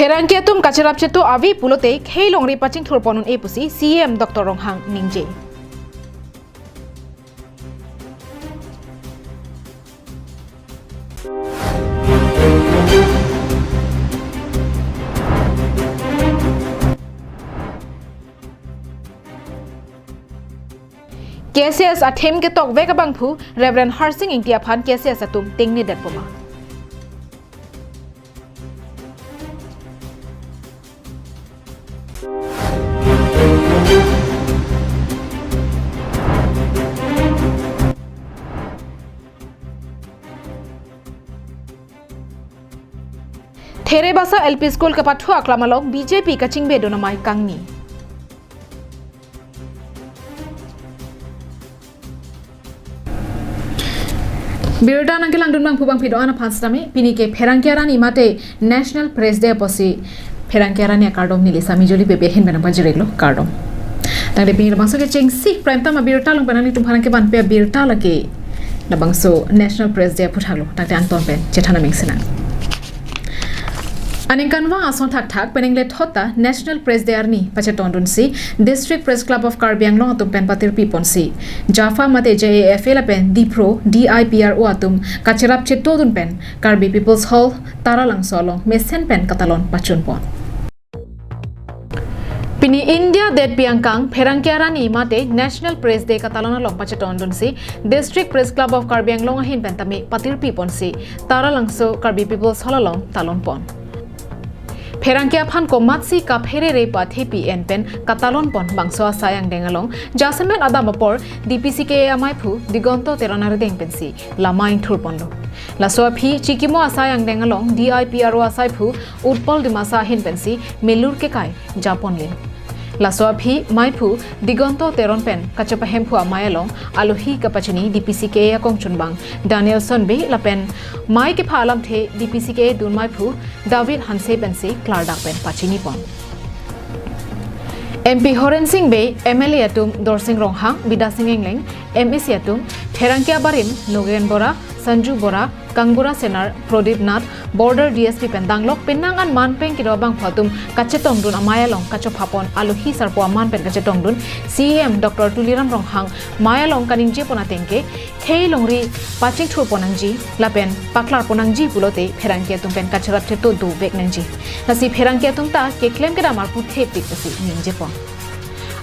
Pherangkiatum kacharap chetu avi pulote khei longri paching thurponun e pusi CM Dr. Ronghang Ningje. KCS athem ke tok veka bangphu Reverend Harsing India phan KCS atum tingni derpoma. There basa LP school ke pathu aklamalok BJP kaching bedo namai kangni. Birda nangke langdun bang pubang pido ana pansami pini ke Pherangkiaran imate National Press Day posi Pherangkiaran ya kardom nili sami joli bebe hin benang pajireglo kardom. Tangde pini bangso ke chengsi prime time birta long benang ni tumharan ke ban pe birta lake na bangso National Press Day puthaglo tangde anton pen chethana mengsena. Aningkanwa ason thak peningle thota National Press Day arni pachetondun si District Press Club of Karbi Anglong atum pen patir pipon si Jaffa mate JAFL pen Dipro DIPRO atum kacharap chetodun pen Karbi People's Hall Taralang solong mesen pen katalon pachun pon. Pini India det piangkang Pherangkiaran imate National Press Day katalona long pachetondun si District Press Club of Karbi Anglong ahin pentami patir pipon si Taralang so Karbi People's Hall along talon pon. Pherangkia phan ko matsi ka phere re pa thepi en pen katalon pon bangso sayang dengalong jasemen adam apor DPCK amai phu digonto teronar deng pensi lamain thur ponlo laso phi chikimo asayang dengalong DIPRO asai phu utpol dimasa hin pensi melur ke kai japon le laso phi mai phu digonto teron pen kachapa hempu amayalong alohi kapachini DPCK akong chunbang Danielson be lapen mai ke phalam the DPCK dun mai phu David Hanse pensi klardak pen pachini pon MP Horen Singh be MLA atum Dorsing Ronghang Bida Singh Engleng MEC atum Pherangkia barim Nogen Bora Sanju Bora Kangbura Senar Prodip Nath Border DSP Pendanglok Penangan Manpeng Kirobang Phatum Kachetong dun Amayalong Kachopapon Aluhi Sarpo Aman Pen Kachetong dun CM Dr. Tuliram Ronghang Mayalong Kaningje Ponatengke Khei Longri Paching Thur Ponangji Lapen Paklar Ponangji Pulote Pherangkia tum pen kacharap cheto do bek nangji Nasi Pherangkia tum ta ke claim ke damar pu thep tik pasi ningje pon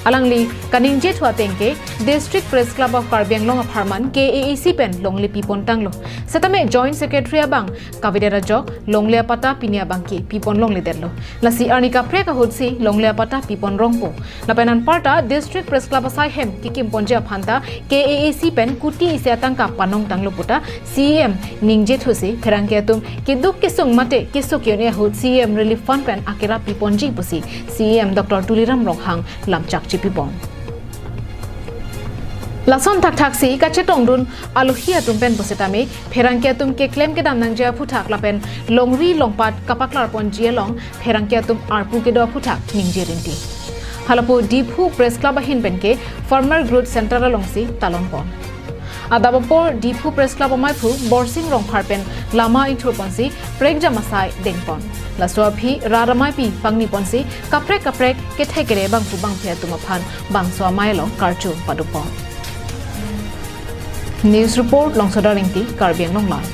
Alangli kaningje thwa tengke District Press Club of Karbi Anglong Apartment KAEC pen longli pipon tanglo setame Joint Secretary abang Kavidera Jok longli apata pinia bangki pipon longli derlo lasi arnika preka hudsi longli apata pipon rongpo lapenan parta District Press Club asai hem kikim ponje phanta KAEC pen kuti ise atangka panong tanglo puta CM ningje thusi Pherangkia tum kiduk kisung mate kisuk yone hud CM Relief Fund pen akira piponji pusi CM Dr. Tuliram Ronghang lamchak Pipon. Lason tak si kachetong dun aluhia tumpen bosetame Pherangkia tum ke claim ke dam nangja phuthak lapen longri longpat kapaklar pon jielong Pherangkia tum arpu ke do phuthak ningje rinti halapu Diphu Press Club ahin penke Farmer Growth Center alongsi talon pon adabapor Diphu Press Club amai phu borsing rongphar pen lama inthur ponsi prekja masai dengpon laswa phi raramai pi pangni ponsi kaprek ke thekere bang pu bang phia tumaphan bangso amailo karchu padupon News report longsoda ringti Karbi Anglong Live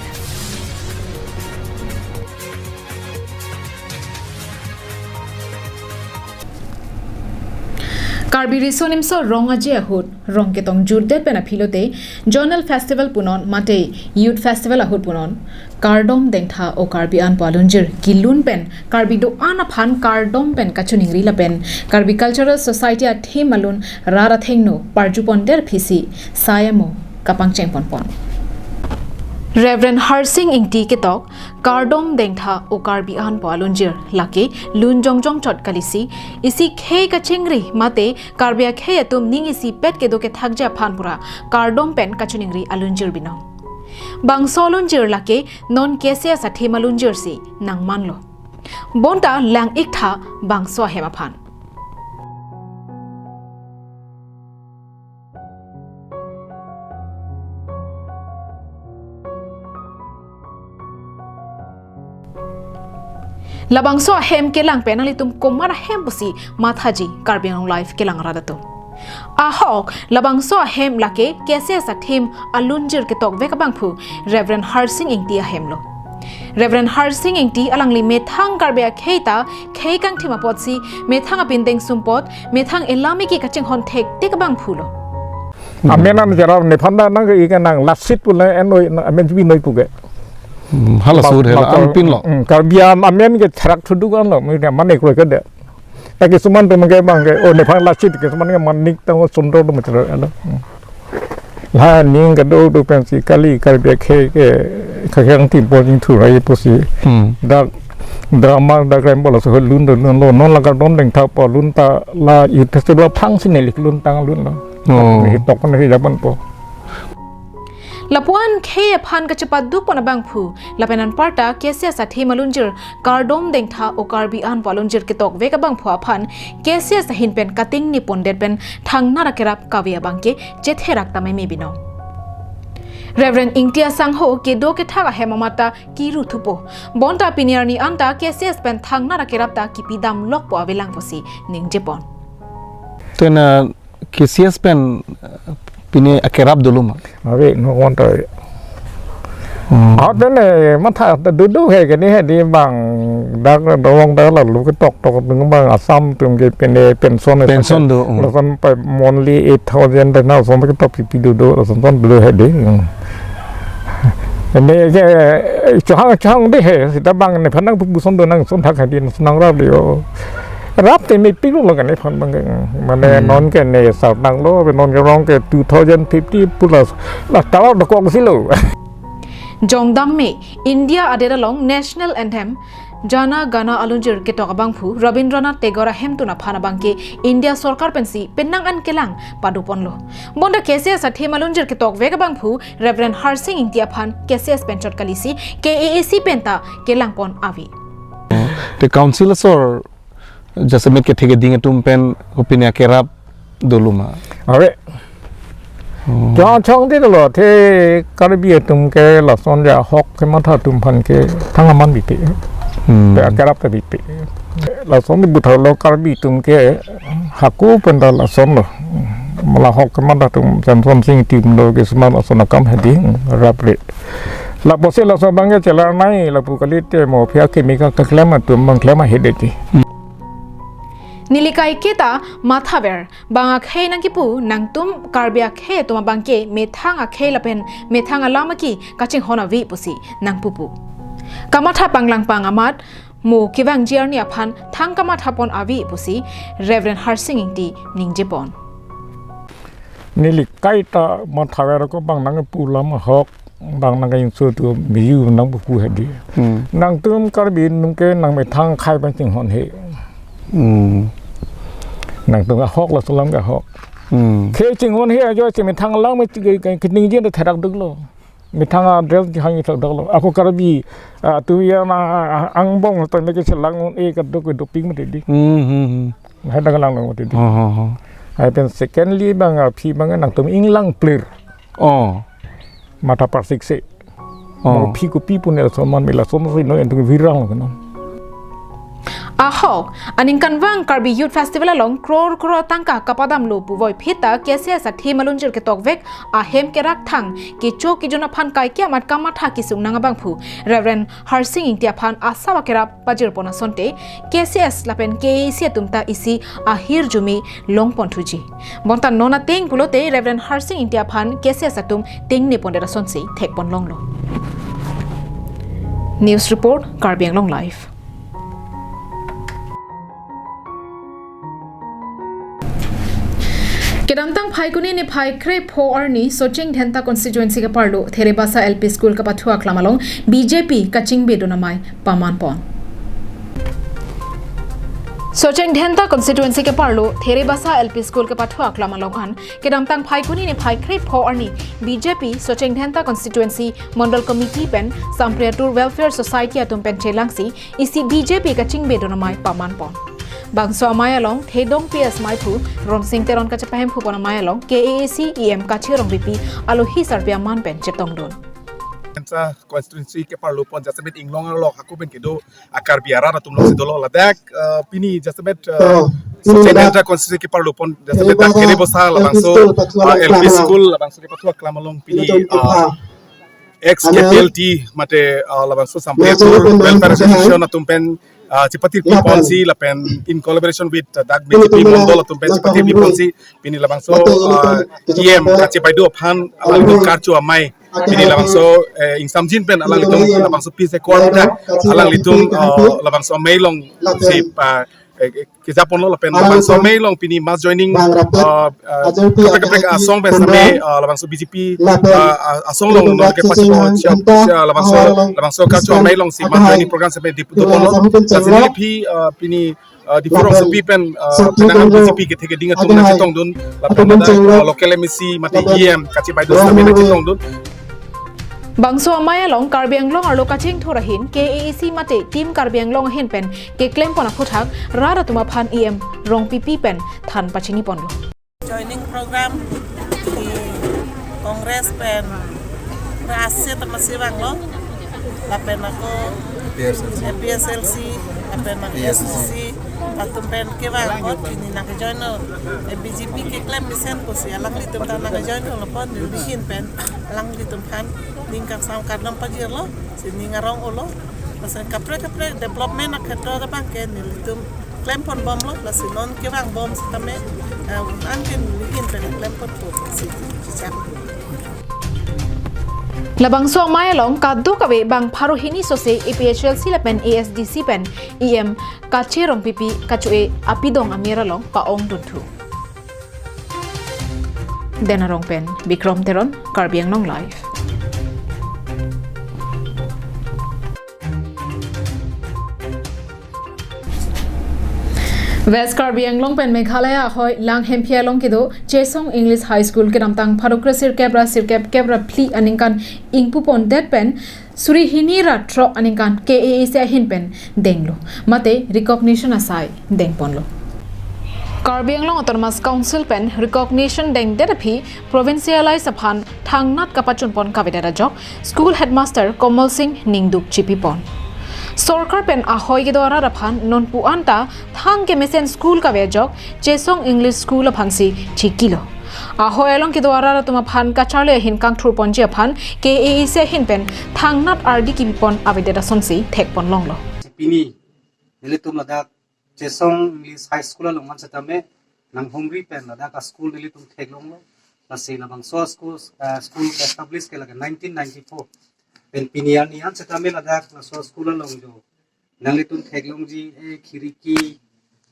Karbi Risonim so rong aje ahut rong ketong jurde pena philote Journal Festival punon mate Youth Festival ahut punon Kardom dengtha o Karbi an palunjir kilun pen Karbi do ana phan Kardom pen kachuningri la pen Karbi Cultural Society a themalun rara thengno parjupon der phisi sayamo kapang chengpon pon Reverend Harsing Ingti ketok Kardom dengtha o Karbi an palunjir lake lun jongjong chot kalisi isi khei ka chengri mate Karbia khei atum ning isi pet ke do ke thakja phanpura Kardom pen kachuningri alunjir bino Bangsolunjir lake non kesia sathi malunjir si nang manlo bonta lang iktha bangso hema phan labangso hem kelang penalitum komara hem pusi mathaji karbiang life kelang radato ahok labangso hem lake kese sa thim alunjir ke tok vek bangphu reverend harsing ingti hemlo reverend harsing ingti alangli methang karbia kheita kheikang thima potsi methang apindeng sumpot methang elami ki kaching hon thek tik bangphu lo amena jara ne phanda nang ge ikanang lasit pula enoi amen bi noi puge hala sur hela ampin lo karbia amen ge thrak thudu kan lo me mane kroi ke de taki suman pe mage bang ge o ne phang lasit ke suman ge manik ta sondro do machro alo la ning ge do pensi kali karbia ke khang tim po jing thu rai posi da drama da krem bola so lun do lo non la ka don deng tha po lun ta la yu te do phang sinelik lun tang lun lo ni tok kan hi jaban po lapuan khe phan ka chapa duk pona bangphu lapenan parta kesia sathi malunjir kardom dengtha o karbi an palunjir ke tok veka bangphu aphan kesia sahin pen kating ni pondet pen thangna rakerap kawia bangke chetherak tamai me bino Reverend Ingtia Sangho ke do ke thaga hemamata kiru thupo bonta piniar ni anta kesia pen thangna rakerap ta kipidam lokpo avelang posi ningjepon tena KCS pen pini akerap dulu mah. Awe no wanta. Out then matha du he ke ni he di bang dak dawang da la lu ke tok ng bang asam tum ke pension do. Lo kan pa monthly 8,000 da now so ke tok pi du lo son ton du he di. Ene ke chang de he da bang ne phanang bu son do nang son thak ha di nang ra diรับแต่ไม่ปิ๊กลงกันในพันบางมันนอนกันในสาวนังโลเป็นนอนกันร้องกัน2050ปุ๊บแล้วแต่ว่าตะกองสิลูจงดัมเมอินเดียอเดรลอง National Anthem จานา Gana อลุนจิร์เกตอกบังผู้รบินทรนาถเตกอระเฮมตุนาพานาบังเกอินเดียสอร์การเป็นสีเป็นนังอันเกลังปาดูปนโลบนตะเคเซียสัตย์เทมาลุนจิร์เกตอกเวกบังผู้ Reverend Harsing อินเดียพันเคเซียสเป็นจดกาลิซี KAC เป็นตาเกลังปนอาวี The council sor जैसे में के ठेके दिंगे तुम pen ओपिनिया के राप दोलू मा अरे जहाँ चौंक दे लो थे कर भी तुम के लसन या हॉक के माथा तुम फन के थंगा मन भी पे पे के राप भी पे लसन भी बुथा लो कर भी तुम के हाकू पेंदा लसन लो मला हॉक के माथा तुम जंसन सिंह टीम लो के समान लसन कम है दी राप रे la bose la so bangge chela nai la pu kalit mo phia ke mi ka klema tum bang klema hedeti Nilikai kita mathaber banga khei nangipu nangtum karbia khe tuma bangke methanga khei lapen methanga lamaki kaching hona vi pusi nangpupu kamatha panglang pangamat mu kiwang jiarni aphan thang kamatha pon avi pusi Reverend Harsing ingti ningjepon Nilikai ta mathaber ko bang nang pu lam hok bang nang yin so tu mi yu nang pu hedi nang tum karbi nung ke nang methang khai bang ting hon he nàng từng hốc là số lắm cả hốc, khi chừng hôn here cho chỉ mình thằng lắm mới cái ninh diễn được thay được luôn, mình thằng dress thì hay thay được luôn, aku kalau bi tu ya na ang bong tôi mấy cái sự lăng hôn cái đồ pin mà đi, hay đang lăng mà đi, hayเป็น secondly bang phi bang nàng tôi ing lăng clear, mata persik se, mau phi kopi pun ada soman mila soman sih no yang tu viral kan. Ahok aning kanwang Karbi Youth Festival along crore tangka kapadam lo puvoi phita kesia sathi malunjir ke tokvek ahem ke rak thang ki cho ki jona phan kai kya mat kamatha ki sung nanga bangphu Reverend Harsing Ingtia phan asawa kera pajir pona sonte KCS lapen KAC tumta isi ahir jumi longpon thuji bonta nona teng pulote Reverend Harsing Ingtia phan KCS atum teng ne pondera sonsi thekpon longlo News report Karbi Anglong Live Kedamtang Phaikuni ni Phaikre Pho Arni Soching Dhenta constituency ka parlo Therebasa LP school ka pathua klamalong BJP kaching bedonamai pamanpon Soching Dhenta constituency ka parlo Therebasa LP school ka pathua klamalong an Kedamtang Phaikuni ni Phaikre Pho Arni BJP Soching Dhenta constituency Mondal committee pen Sampriatur Welfare Society atum pen chelangsi isi BJP kaching bedonamai pamanpon Bangso amayalong thedong PS maipu Ronsing teron ka chapahem phupona mayalong KAC EM kachirong BP alohi sarpia man pen chetong don sa constituency ke parlupon jasabet inglong lo aku ben kedo akar biara na tumlong sidolo ladak pini jasabet Sejenta constituency ke parlupon jasabet dak kere bosa labangso LP school labangso ke patua klamalong pini ex KPLT mate labangso sampai tur welfare association atumpen Cipatir Piponsi lapen in collaboration with Dak BJP Mondol atumpen Cipatir Piponsi pini labangso IM kacipaido phan alang itu karcu amai pini labangso ingsamjin pen alang itu labangso peace accord alang itu labangso mailong si Kijapon lo lapen labangso mailong pini mass joining kaprek asong pen same labangso BJP asong long no ke pachi labangso karcu mailong si mass joining program same di putupon lo jadi pi pini di forum sepi pen penangan BJP ke dinga tungna citong dun lapen local MC mati IM kacipaido same na citong dun Bangso amaya long Karbiang long arlo kaching thorahin KAC mate team Karbiang long hin pen ke claim pona phuthak rara tuma phan EM rong PP pen than pachingi ponlo joining program di kongres pen rahasia termasih bang lo lapen aku PSLC lapen aku SCC atum pen ke bang ot kini nak join lo BJP ke claim misen ko si alang li tum tan nak join lo pon di bikin pen alang li tum pan ningkang sam kadam pajir lo sini ngarong ulo pasal kapre development nak kedo ta bang ke ni tum claim pon bom lo la sinon ke bang bom sitame antin bikin pen claim pon po si cicak Labangso amaya long kaddo kawe bang pharohini sose APHLC lapen ASDC pen EM kache rong PP kachue apidong amira long paong duntu Denarong pen Bikrom Teron Karbiang long live West Karbiang long pen Meghalaya hoi lang hempia long kido Chesong English High School ke namtang pharokra sirkebra pli aningkan ingpupon det pen suri hinira tro aningkan KAC hin pen denglo mate recognition asai dengponlo Karbiang long Autonomous Council pen recognition deng derapi provincialize aphan thangnat kapachun pon kavedara jok school headmaster Komal Singh Ningduk Chipipon Sorkar pen ahoy ke dwara raphan nonpu anta thang ke mesen school ka vejok Chesong English School aphangsi chikilo ahoy along ke dwara tuma phan ka charle hin kang thur ponji aphan KAC hin pen thangnat RD ki bipon avedera sonsi thekpon longlo pini nilitum ladak Chesong English High School along satame nang hungri pen ladak school nilitum theklonglo nasi labang so school established ke laga 1994 pen pinian nihan setame ladak la so school long jo nanglitun theglong ji khiriki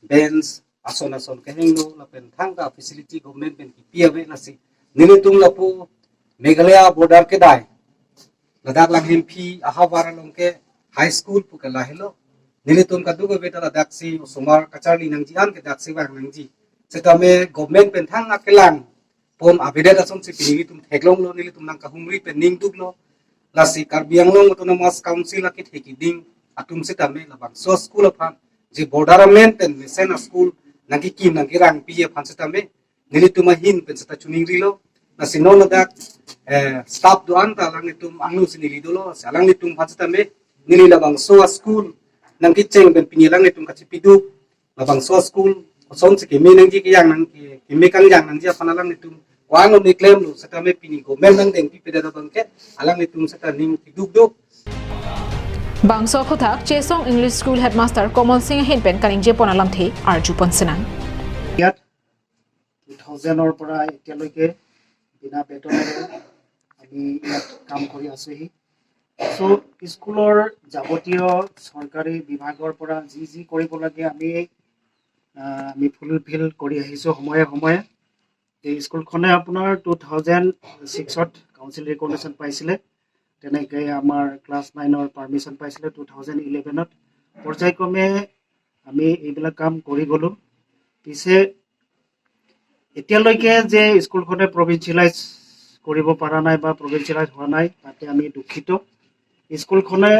bench ason kahenglo la pen thangka facility government pen piave nasi nilitung lapu Meghalaya border ke dai ladak lang himpi ahawara long ke high school pu ke lahelo nilitung kadu ke beta ladak si sumar kacharli nangji an ke dak si wang nangji setame government pen thang akelang pom abide da som si pinitum theglong lo nilitum nang kahumri pen ningtuk lo lasi Karbiang long Autonomous Council akit hekiding atum setame labang so school aphan je borderment pen mesen school nagi kim nagi rang piye phan setame nilituma hin pen seta chuning rilo lasi no ladak staff do anta lang nitum anu sinili dolo salang nitum phan setame nili labang so school nagi cheng pen pinyelang nitum kachipidu labang so school son se kimi nangji ki yang nang ki mekang yang nangji aphan alang nitum Wang om niklaim lo setame pini ko memang deng pi peda bangke alang nitum seta ning tiduk duk Bangso khuthak Chesong English School Headmaster Komal Singh hin pen kaning je pon alam the arju pon senang ইয়াত 2000 পৰা এতিয়ালৈকে বিনা বেতনেৰে আমি ইয়াত কাম কৰি আছোহি so স্কুলৰ যাৱতীয় চৰকাৰী বিভাগৰ পৰা যি কৰিব লাগে আমি ফুলফিল কৰি আহিছো সময়ে এই স্কুলখনে আপোনাৰ 2006ত কাউন্সিল ৰিকগনিশ্যন পাইছিলে তেনেকৈ আমাৰ ক্লাছ 9ৰ পাৰমিশ্যন পাইছিলে 2011ত পৰ্যায়ক্ৰমে আমি এইবিলাক কাম কৰি গলো পিছে এতিয়ালৈকে যে স্কুলখনে প্ৰভিন্সিয়েলাইজ কৰিব পৰা নাই বা প্ৰভিন্সিয়েলাইজ হোৱা নাই তাতে আমি দুখিত স্কুলখনে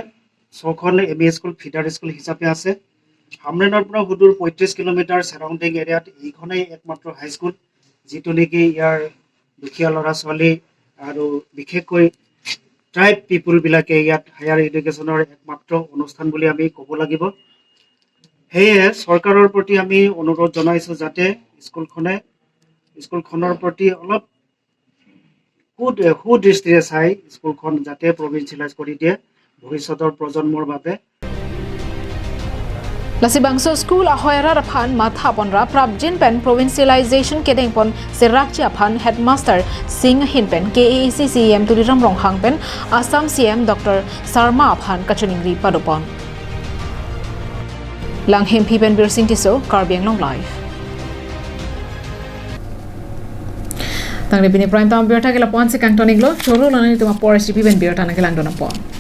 ছখন এমই স্কুল ফিডাৰ স্কুল হিচাপে আছে হামৰেনৰ পৰা হুদুৰ 35 কিলোমিটাৰ সাৰাউণ্ডিং এৰিয়াত এইখনেই একমাত্ৰ হাই স্কুল যিটো নেকি ইয়াৰ দুখীয়া ল'ৰা ছোৱালী আৰু বিশেষকৈ ট্ৰাইব পিপুলবিলাকে ইয়াত হায়াৰ এডুকেশ্যনৰ একমাত্ৰ অনুষ্ঠান বুলি আমি ক'ব লাগিব সেয়ে চৰকাৰৰ প্ৰতি আমি অনুৰোধ জনাইছোঁ যাতে স্কুলখনৰ প্ৰতি অলপ সুদৃষ্টিৰে চাই স্কুলখন যাতে প্ৰভিঞ্চিয়েলাইজ কৰি দিয়ে ভৱিষ্যতৰ প্ৰজন্মৰ বাবে Lasibangso school ahoyara raphan matha ponra prabjin pen provincialization kedeng pon sirakchi aphan headmaster Singh Hinpen KAC CM Tuliram Ronghang pen Assam CM Dr Sarma aphan kachuningri padopon Langhim Pipen Bir Singh Tiso Karbiang Long Live Tangre bini prime time biota kela pon se kangtoniglo choro lani tuma por SPP ben biota na kela ndona pon